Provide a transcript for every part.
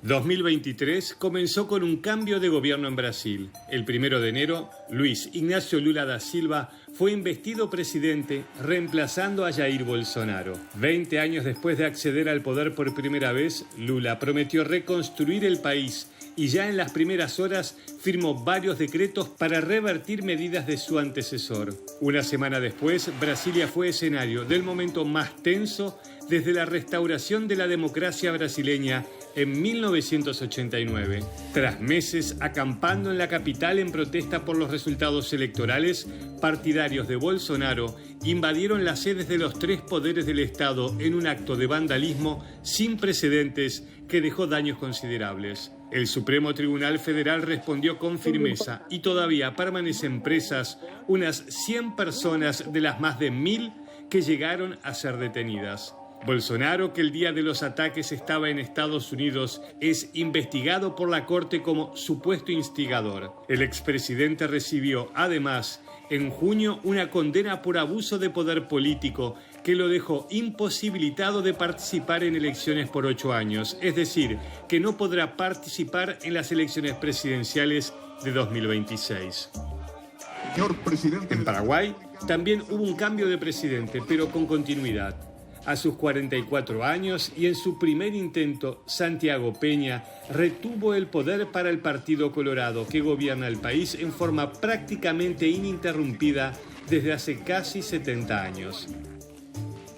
2023 comenzó con un cambio de gobierno en Brasil. El 1 de enero, Luiz Inácio Lula da Silva fue investido presidente, reemplazando a Jair Bolsonaro. 20 años después de acceder al poder por primera vez, Lula prometió reconstruir el país y ya en las primeras horas firmó varios decretos para revertir medidas de su antecesor. Una semana después, Brasilia fue escenario del momento más tenso desde la restauración de la democracia brasileña en 1989. Tras meses acampando en la capital en protesta por los resultados electorales, partidarios de Bolsonaro invadieron las sedes de los tres poderes del Estado en un acto de vandalismo sin precedentes que dejó daños considerables. El Supremo Tribunal Federal respondió con firmeza y todavía permanecen presas unas 100 personas de las más de 1000 que llegaron a ser detenidas. Bolsonaro, que el día de los ataques estaba en Estados Unidos, es investigado por la Corte como supuesto instigador. El expresidente recibió, además, en junio una condena por abuso de poder político que lo dejó imposibilitado de participar en elecciones por 8 años, es decir, que no podrá participar en las elecciones presidenciales de 2026. En Paraguay también hubo un cambio de presidente, pero con continuidad. A sus 44 años y en su primer intento, Santiago Peña retuvo el poder para el Partido Colorado, que gobierna el país en forma prácticamente ininterrumpida desde hace casi 70 años.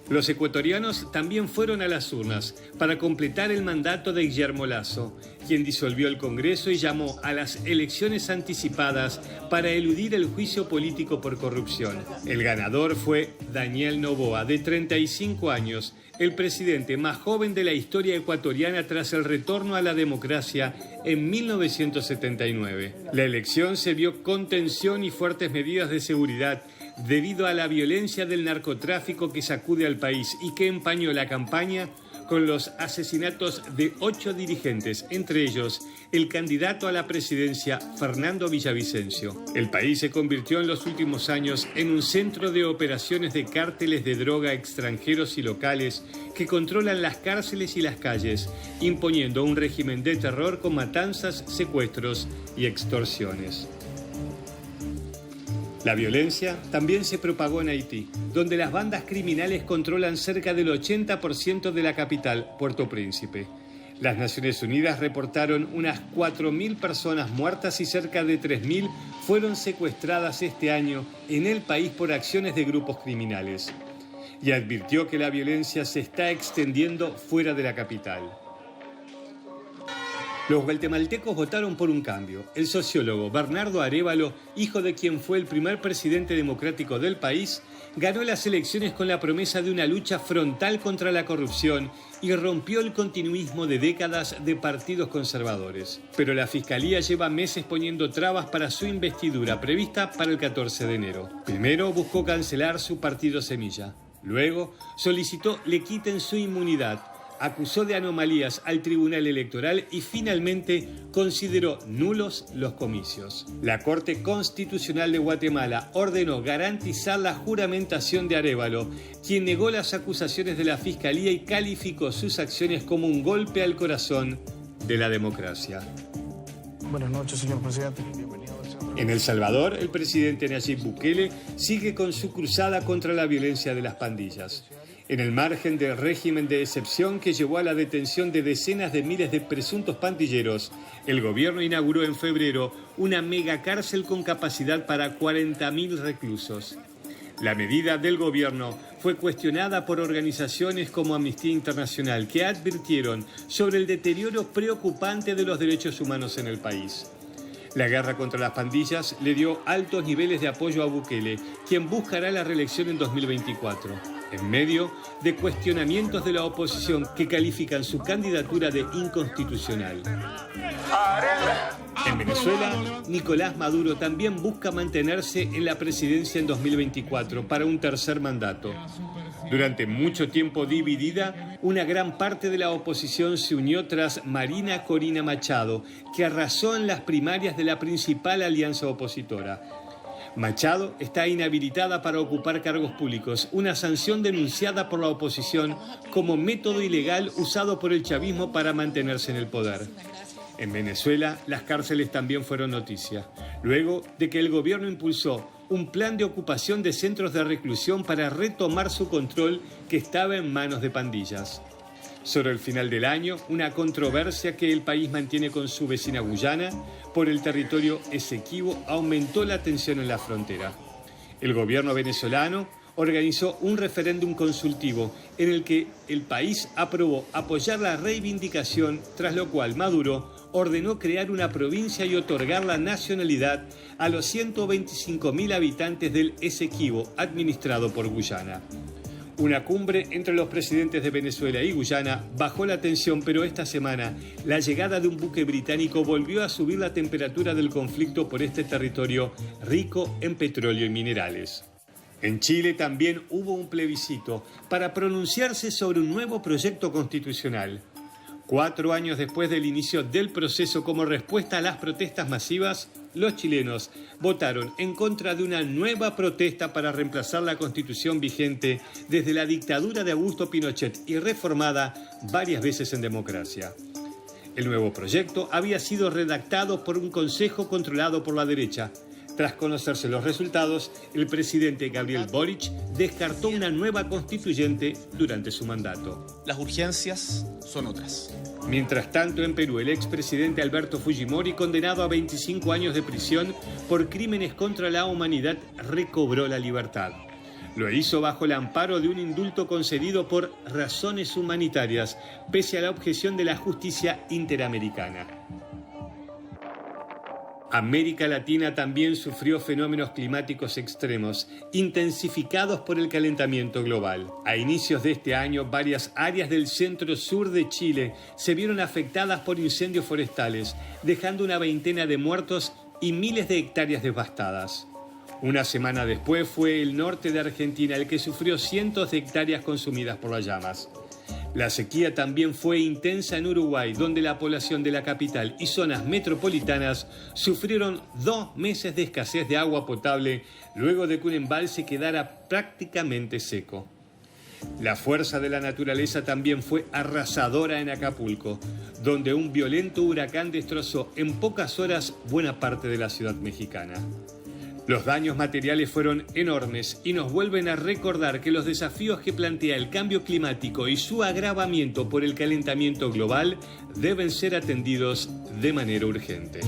Los ecuatorianos también fueron a las urnas para completar el mandato de Guillermo Lasso, quien disolvió el Congreso y llamó a las elecciones anticipadas para eludir el juicio político por corrupción. El ganador fue Daniel Noboa, de 35 años, el presidente más joven de la historia ecuatoriana tras el retorno a la democracia en 1979. La elección se vio con tensión y fuertes medidas de seguridad debido a la violencia del narcotráfico que sacude al país y que empañó la campaña con los asesinatos de 8 dirigentes, entre ellos el candidato a la presidencia Fernando Villavicencio. El país se convirtió en los últimos años en un centro de operaciones de cárteles de droga extranjeros y locales que controlan las cárceles y las calles, imponiendo un régimen de terror con matanzas, secuestros y extorsiones. La violencia también se propagó en Haití, donde las bandas criminales controlan cerca del 80% de la capital, Puerto Príncipe. Las Naciones Unidas reportaron unas 4.000 personas muertas y cerca de 3.000 fueron secuestradas este año en el país por acciones de grupos criminales. Y advirtió que la violencia se está extendiendo fuera de la capital. Los guatemaltecos votaron por un cambio. El sociólogo Bernardo Arévalo, hijo de quien fue el primer presidente democrático del país, ganó las elecciones con la promesa de una lucha frontal contra la corrupción y rompió el continuismo de décadas de partidos conservadores. Pero la Fiscalía lleva meses poniendo trabas para su investidura, prevista para el 14 de enero. Primero buscó cancelar su partido Semilla. Luego solicitó le quiten su inmunidad. Acusó de anomalías al Tribunal Electoral y finalmente consideró nulos los comicios. La Corte Constitucional de Guatemala ordenó garantizar la juramentación de Arévalo, quien negó las acusaciones de la Fiscalía y calificó sus acciones como un golpe al corazón de la democracia. Buenas noches, señor presidente. Bienvenido. En El Salvador, el presidente Nayib Bukele sigue con su cruzada contra la violencia de las pandillas. En el margen del régimen de excepción que llevó a la detención de decenas de miles de presuntos pandilleros, el gobierno inauguró en febrero una megacárcel con capacidad para 40.000 reclusos. La medida del gobierno fue cuestionada por organizaciones como Amnistía Internacional, que advirtieron sobre el deterioro preocupante de los derechos humanos en el país. La guerra contra las pandillas le dio altos niveles de apoyo a Bukele, quien buscará la reelección en 2024. En medio de cuestionamientos de la oposición que califican su candidatura de inconstitucional. En Venezuela, Nicolás Maduro también busca mantenerse en la presidencia en 2024 para un tercer mandato. Durante mucho tiempo dividida, una gran parte de la oposición se unió tras Marina Corina Machado, que arrasó en las primarias de la principal alianza opositora. Machado está inhabilitada para ocupar cargos públicos, una sanción denunciada por la oposición como método ilegal usado por el chavismo para mantenerse en el poder. En Venezuela, las cárceles también fueron noticia, luego de que el gobierno impulsó un plan de ocupación de centros de reclusión para retomar su control que estaba en manos de pandillas. Sobre el final del año, una controversia que el país mantiene con su vecina Guyana por el territorio Esequibo aumentó la tensión en la frontera. El gobierno venezolano organizó un referéndum consultivo en el que el país aprobó apoyar la reivindicación, tras lo cual Maduro ordenó crear una provincia y otorgar la nacionalidad a los 125.000 habitantes del Esequibo, administrado por Guyana. Una cumbre entre los presidentes de Venezuela y Guyana bajó la tensión, pero esta semana la llegada de un buque británico volvió a subir la temperatura del conflicto por este territorio rico en petróleo y minerales. En Chile también hubo un plebiscito para pronunciarse sobre un nuevo proyecto constitucional. 4 años después del inicio del proceso como respuesta a las protestas masivas, los chilenos votaron en contra de una nueva protesta para reemplazar la constitución vigente desde la dictadura de Augusto Pinochet y reformada varias veces en democracia. El nuevo proyecto había sido redactado por un consejo controlado por la derecha. Tras conocerse los resultados, el presidente Gabriel Boric descartó una nueva constituyente durante su mandato. Las urgencias son otras. Mientras tanto, en Perú, el expresidente Alberto Fujimori, condenado a 25 años de prisión por crímenes contra la humanidad, recobró la libertad. Lo hizo bajo el amparo de un indulto concedido por razones humanitarias, pese a la objeción de la justicia interamericana. América Latina también sufrió fenómenos climáticos extremos, intensificados por el calentamiento global. A inicios de este año, varias áreas del centro-sur de Chile se vieron afectadas por incendios forestales, dejando una veintena de muertos y miles de hectáreas devastadas. Una semana después fue el norte de Argentina el que sufrió cientos de hectáreas consumidas por las llamas. La sequía también fue intensa en Uruguay, donde la población de la capital y zonas metropolitanas sufrieron 2 meses de escasez de agua potable luego de que un embalse quedara prácticamente seco. La fuerza de la naturaleza también fue arrasadora en Acapulco, donde un violento huracán destrozó en pocas horas buena parte de la ciudad mexicana. Los daños materiales fueron enormes y nos vuelven a recordar que los desafíos que plantea el cambio climático y su agravamiento por el calentamiento global deben ser atendidos de manera urgente.